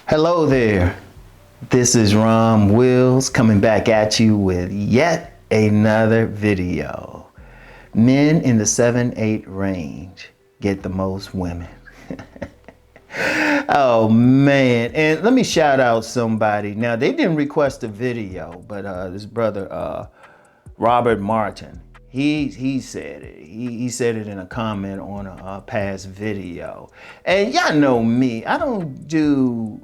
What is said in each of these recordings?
Hello there. This is Rom Wills coming back at you with yet another video. Men in the 7-8 range get the most women. Oh man, and let me shout out somebody. Now they didn't request a video, but this brother Robert Martin, he said it. He said it in a comment on a past video. And y'all know me, I don't do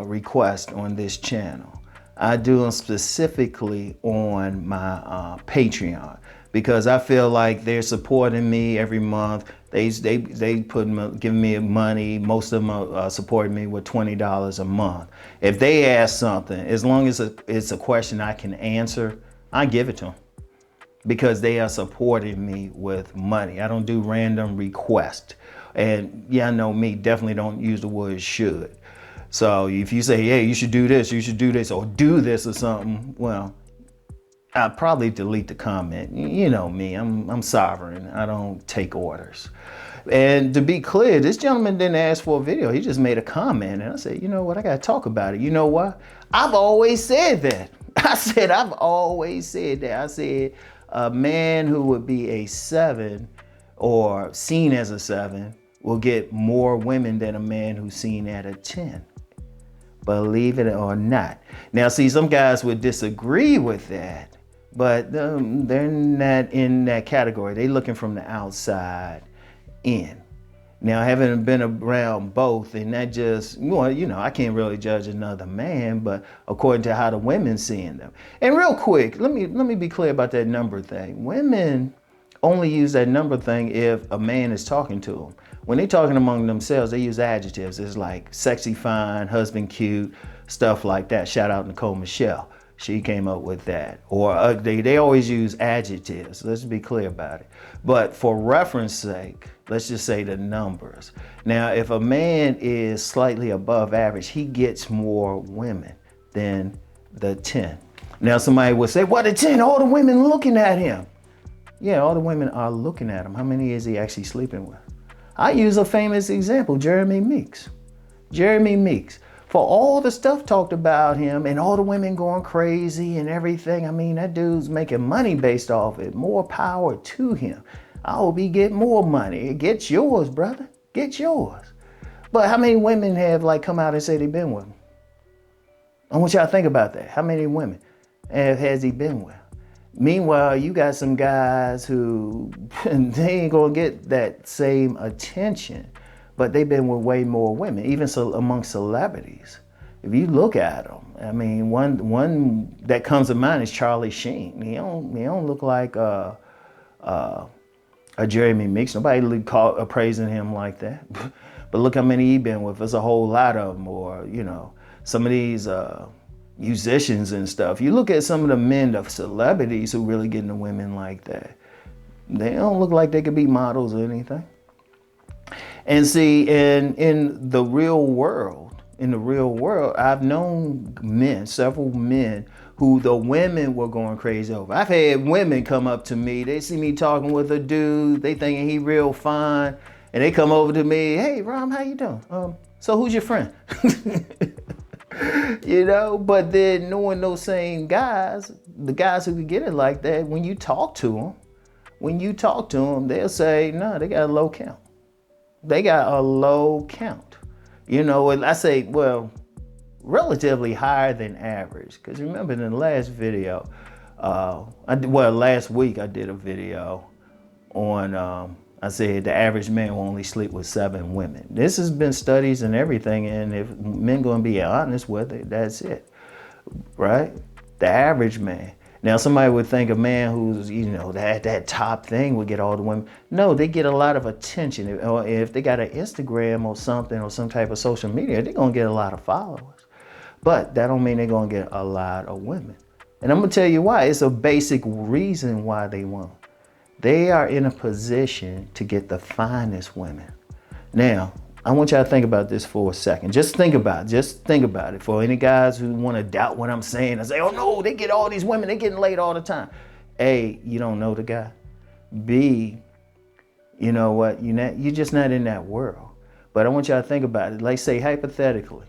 requests on this channel. I do them specifically on my Patreon because I feel like they're supporting me every month. They giving me money. Most of them are supporting me with $20 a month. If they ask something, as long as it's a question I can answer, I give it to them, because they are supporting me with money. I don't do random requests. And yeah, know me, definitely don't use the word should. So if you say, hey, you should do this, or do this or something, well, I'll probably delete the comment. You know me, I'm sovereign. I don't take orders. And to be clear, this gentleman didn't ask for a video. He just made a comment. And I said, you know what? I got to talk about it. You know what? I've always said that. I've always said that. I said a man who would be a 7 or seen as a 7 will get more women than a man who's seen at a 10. Believe it or not. Now, see, some guys would disagree with that, but they're not in that category. They're looking from the outside in. Now, having been around both, and that just, well, you know, I can't really judge another man, but according to how the women seeing them. And real quick, let me be clear about that number thing. Women only use that number thing if a man is talking to them. When they're talking among themselves, they use adjectives. It's like sexy, fine, husband, cute, stuff like that. Shout out Nicole Michelle. She came up with that. Or they always use adjectives. Let's be clear about it. But for reference sake, let's just say the numbers. Now, if a man is slightly above average, he gets more women than the 10. Now, somebody would say, what, the 10? All the women looking at him. Yeah, all the women are looking at him. How many is he actually sleeping with? I use a famous example, Jeremy Meeks. Jeremy Meeks. For all the stuff talked about him and all the women going crazy and everything, I mean, that dude's making money based off it. More power to him. I hope he get more money. Get yours, brother. Get yours. But how many women have come out and say they've been with him? I want y'all to think about that. How many women has he been with? Meanwhile, you got some guys who they ain't gonna get that same attention, but they've been with way more women, even among celebrities. If you look at them, I mean, one that comes to mind is Charlie Sheen. He don't look like a Jeremy Meeks. Nobody praising him like that. But look how many he been with. There's a whole lot of them. Or some of these musicians and stuff. You look at some of the men, the celebrities who really get into women like that. They don't look like they could be models or anything. And see, in the real world, I've known men, several men, who the women were going crazy over. I've had women come up to me, they see me talking with a dude, they thinking he real fine, and they come over to me, hey, Rom, how you doing? So who's your friend? But then knowing those same guys, the guys who could get it like that, when you talk to them, they'll say, no, they got a low count. They got a low count. And I say, well, relatively higher than average. Because remember in the last video, last week I did a video on, I said the average man will only sleep with 7 women. This has been studies and everything, and if men gonna be honest with it, that's it, right? The average man. Now somebody would think a man who's, that top thing would get all the women. No, they get a lot of attention. If they got an Instagram or something or some type of social media, they're gonna get a lot of followers. But that don't mean they're gonna get a lot of women. And I'm gonna tell you why. It's a basic reason why they won't. They are in a position to get the finest women. Now, I want y'all to think about this for a second. Just think about it. For any guys who want to doubt what I'm saying and say, oh no, they get all these women, they getting laid all the time. A, you don't know the guy. B, you know what? You're just not in that world. But I want y'all to think about it. Like say hypothetically,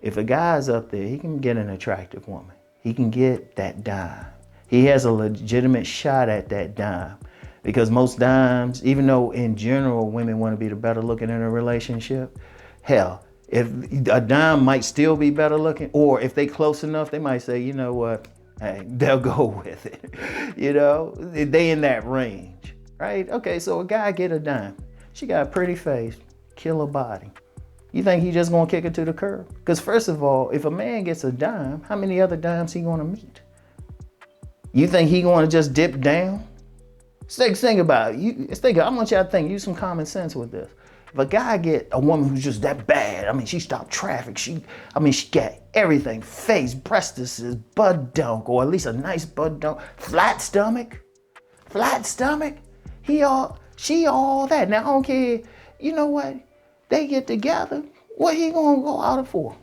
if a guy's up there, he can get an attractive woman. He can get that dime. He has a legitimate shot at that dime. Because most dimes, even though in general women want to be the better looking in a relationship, hell, if a dime might still be better looking, or if they close enough, they might say, you know what, hey, they'll go with it. You know, they in that range, right? Okay, so a guy get a dime. She got a pretty face, killer body. You think he just gonna kick it to the curb? Because first of all, if a man gets a dime, how many other dimes he gonna meet? You think he gonna just dip down? Think about it. I want y'all to think, use some common sense with this. If a guy get a woman who's just that bad, I mean, she stopped traffic. She got everything, face, breastises, bud dunk, or at least a nice bud dunk, flat stomach, she all that. Now, I don't care, you know what? They get together, what he gonna go out for?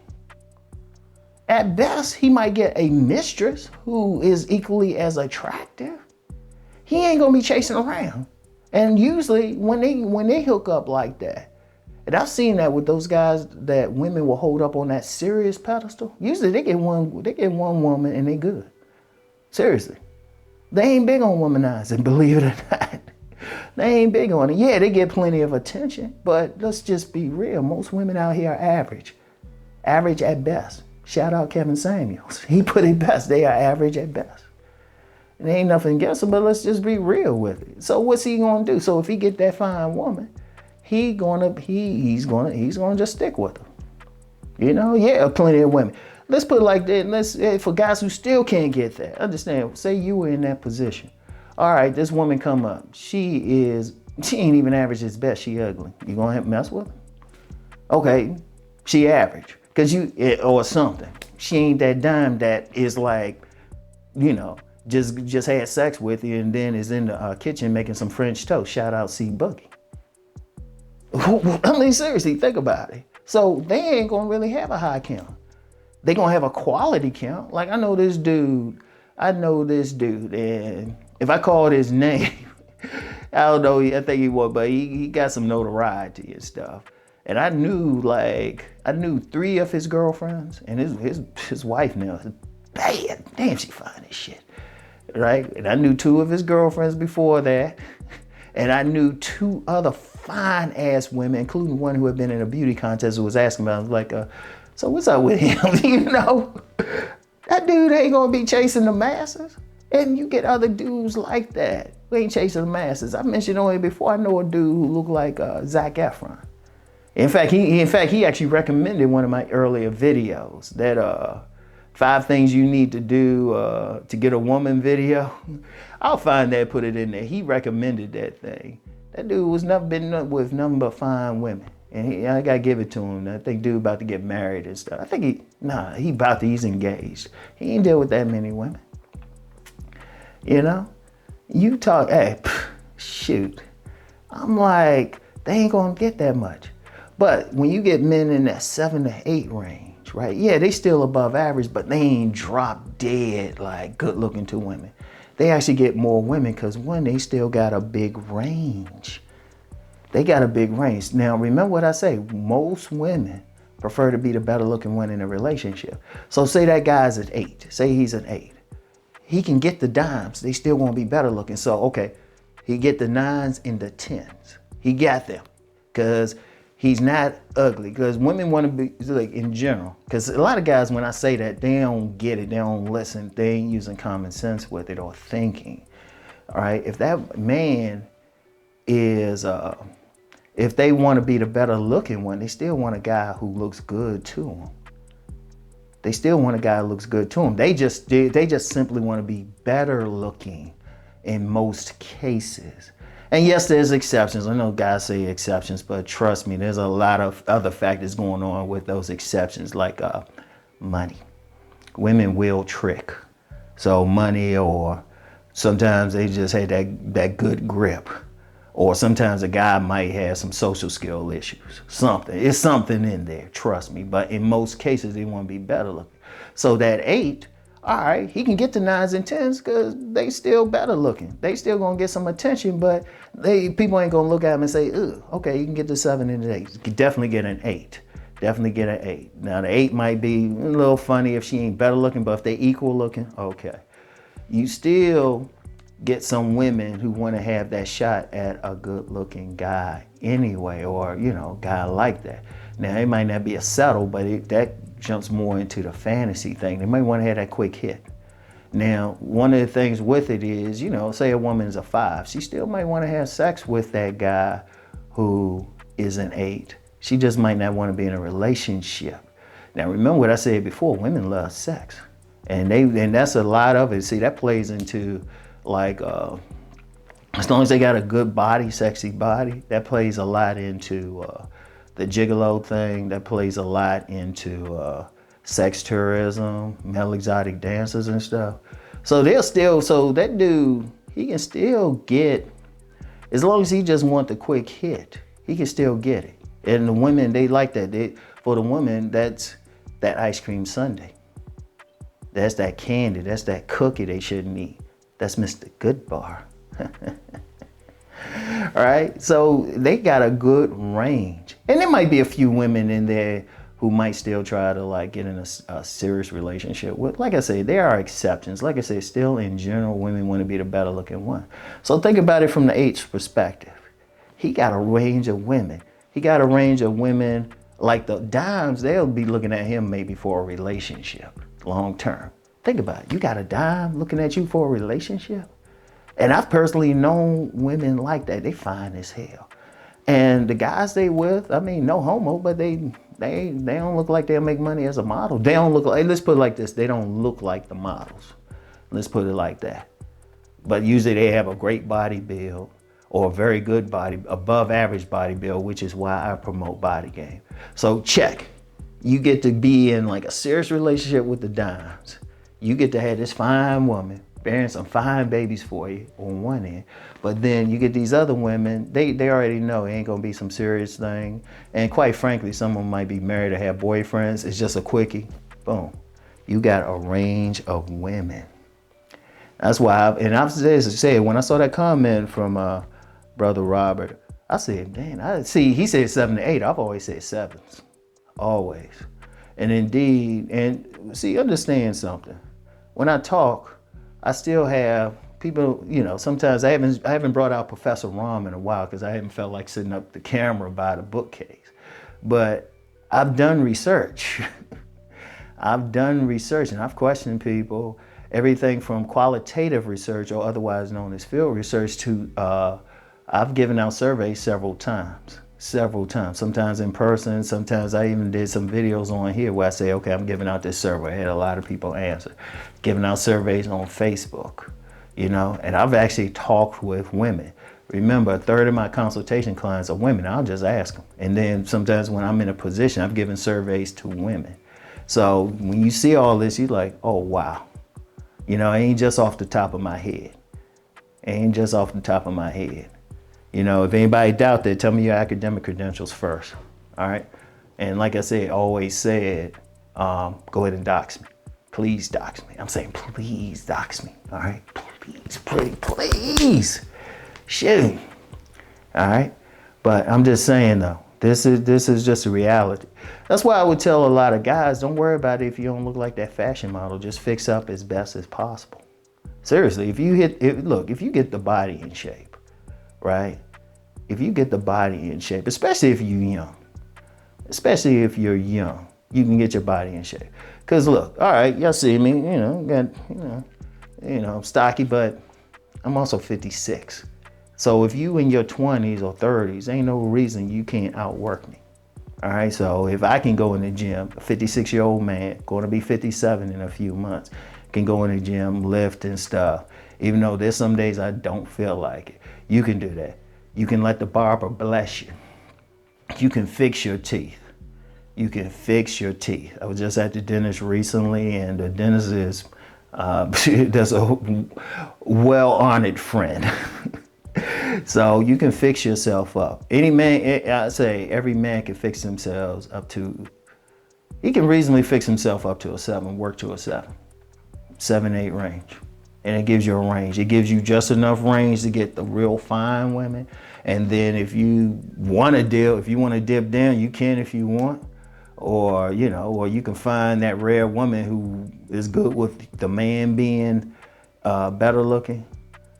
At best, he might get a mistress who is equally as attractive. He ain't gonna be chasing around. And usually when they hook up like that, and I've seen that with those guys that women will hold up on that serious pedestal, usually they get one woman and they good. Seriously. They ain't big on womanizing, believe it or not. They ain't big on it. Yeah, they get plenty of attention, but let's just be real. Most women out here are average. Average at best. Shout out Kevin Samuels. He put it best. They are average at best. And there ain't nothing against him, but let's just be real with it. So what's he gonna do? So if he get that fine woman, he's gonna just stick with her. You know, yeah, plenty of women. Let's put it like that. For guys who still can't get that, understand, say you were in that position. All right, this woman come up. She ain't even average at best. She ugly. You gonna have to mess with her? Okay, she average. Or something. She ain't that dime that is like, you know, just had sex with you and then is in the kitchen making some French toast. Shout out C Boogie. I mean, seriously, think about it. So they ain't gonna really have a high count. They gonna have a quality count. Like I know this dude, and if I called his name, I don't know, I think he was, but he got some notoriety and stuff. And I knew 3 of his girlfriends, and his wife now is bad. Damn, she fine as shit. Right? And I knew 2 of his girlfriends before that. And I knew 2 other fine ass women, including one who had been in a beauty contest who was asking about, I was like, so what's up with him? You know? That dude ain't gonna be chasing the masses. And you get other dudes like that who ain't chasing the masses. I mentioned on it before, I know a dude who looked like Zac Efron. In fact, he actually recommended one of my earlier videos, that 5 things you need to do to get a woman video. I'll find that, put it in there. He recommended that thing. That dude was never been with nothing but fine women. And I gotta give it to him. I think dude about to get married and stuff. I think he's engaged. He ain't deal with that many women. You know? You talk, shoot. I'm like, they ain't gonna get that much. But when you get men in that 7 to 8 range, right? Yeah, they still above average, but they ain't drop dead like good looking to women. They actually get more women because one, they still got a big range. They got a big range. Now, remember what I say, most women prefer to be the better looking one in a relationship. So say that guy's an 8, say he's an 8. He can get the dimes, they still won't be better looking. So, okay, he get the 9s and the 10s. He got them because he's not ugly, because women want to be, like, in general, because a lot of guys, when I say that, they don't get it, they don't listen, they ain't using common sense with it or thinking. All right, if that man is, if they want to be the better looking one, they still want a guy who looks good to them. They still want a guy who looks good to them. They just simply want to be better looking in most cases. And yes, there's exceptions. I know guys say exceptions, but trust me, there's a lot of other factors going on with those exceptions, like money. Women will trick. So money, or sometimes they just have that good grip. Or sometimes a guy might have some social skill issues. It's something in there, trust me. But in most cases, they want to be better looking. So that 8, all right, he can get to 9s and 10s because they still better looking. They still gonna get some attention, but people ain't gonna look at him and say, ugh, okay, you can get to 7 and 8. You can definitely get an 8. Definitely get an 8. Now the 8 might be a little funny if she ain't better looking, but if they equal looking, okay. You still get some women who want to have that shot at a good looking guy anyway, or, you know, guy like that. Now it might not be a settle, but that jumps more into the fantasy thing. They might want to have that quick hit. Now, one of the things with it is, you know, say a woman's a 5, she still might want to have sex with that guy who is an 8. She just might not want to be in a relationship. Now, remember what I said before, women love sex. And that's a lot of it. See, that plays into like, as long as they got a good body, sexy body, that plays a lot into the gigolo thing. That plays a lot into sex tourism, male exotic dancers and stuff. So that dude, he can still get, as long as he just want the quick hit, he can still get it. And the women, they like that. For the women, that's that ice cream sundae. That's that candy, that's that cookie they shouldn't eat. That's Mr. Goodbar. All right, so they got a good range. And there might be a few women in there who might still try to like get in a serious relationship with. Like I say, there are exceptions. Like I say, still in general, women want to be the better looking one. So think about it from the H's perspective. He got a range of women. He got a range of women like the dimes, they'll be looking at him maybe for a relationship, long term. Think about it. You got a dime looking at you for a relationship? And I've personally known women like that. They fine as hell. And the guys they with, I mean, no homo, but they don't look like they'll make money as a model. They don't look like, let's put it like this, they don't look like the models. Let's put it like that. But usually they have a great body build or a very good body, above average body build, which is why I promote body game. So check, you get to be in like a serious relationship with the dimes. You get to have this fine woman bearing some fine babies for you on one end, but then you get these other women, they already know it ain't gonna be some serious thing. And quite frankly, some of them might be married or have boyfriends. It's just a quickie, boom. You got a range of women. That's why I've said, when I saw that comment from Brother Robert, I said, man, he said 7 to 8. I've always said 7s, always. And indeed, and see, understand something. When I talk, I still have people, you know, sometimes I haven't brought out Professor Rom in a while because I haven't felt like sitting up the camera by the bookcase. But I've done research. I've done research and I've questioned people, everything from qualitative research or otherwise known as field research to I've given out surveys several times, sometimes in person, sometimes I even did some videos on here where I say, okay, I'm giving out this survey. I had a lot of people answer. Giving out surveys on Facebook, you know, and I've actually talked with women. Remember, a third of my consultation clients are women. I'll just ask them. And then sometimes when I'm in a position, I've given surveys to women. So when you see all this, you're like, oh, wow. You know, it ain't just off the top of my head. You know, if anybody doubt that, tell me your academic credentials first, all right? And like I said, always said, go ahead and dox me. Please dox me. I'm saying please dox me, all right? Please. Shoot, all right? But I'm just saying though, this is just a reality. That's why I would tell a lot of guys, don't worry about it if you don't look like that fashion model. Just fix up as best as possible. Seriously, if you get the body in shape, right? If you get the body in shape, especially if you're young, you can get your body in shape. Cause look, all right, y'all see me, I'm stocky, but I'm also 56. So if you in your 20s or 30s, ain't no reason you can't outwork me. All right, so if I can go in the gym, a 56-year-old man, going to be 57 in a few months, can go in the gym, lift and stuff, even though there's some days I don't feel like it. You can do that. You can let the barber bless you. You can fix your teeth. I was just at the dentist recently, and the dentist is that's a well-honored friend. So you can fix yourself up. Any man, I say every man can fix themselves up to, he can reasonably fix himself up to a 7, work to a 7. 7, 8 range. And it gives you a range. It gives you just enough range to get the real fine women. And then if you want to dip down, you can if you want. Or, you know, or you can find that rare woman who is good with the man being better looking,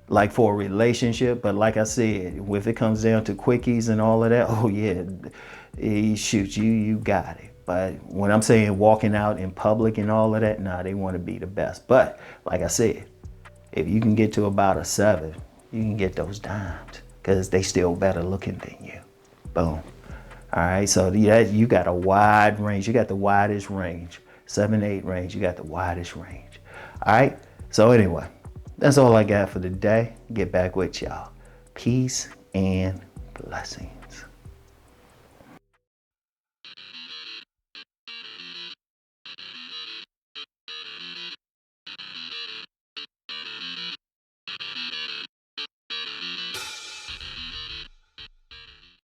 like for a relationship. But like I said, if it comes down to quickies and all of that, oh yeah, shoot, you got it. But when I'm saying walking out in public and all of that, nah, they want to be the best. But like I said, if you can get to about a 7, you can get those dimes because they still better looking than you. Boom. All right, so yeah, you got a wide range. You got the widest range. 7, 8 range, you got the widest range. All right, so anyway, that's all I got for today. Get back with y'all. Peace and blessings.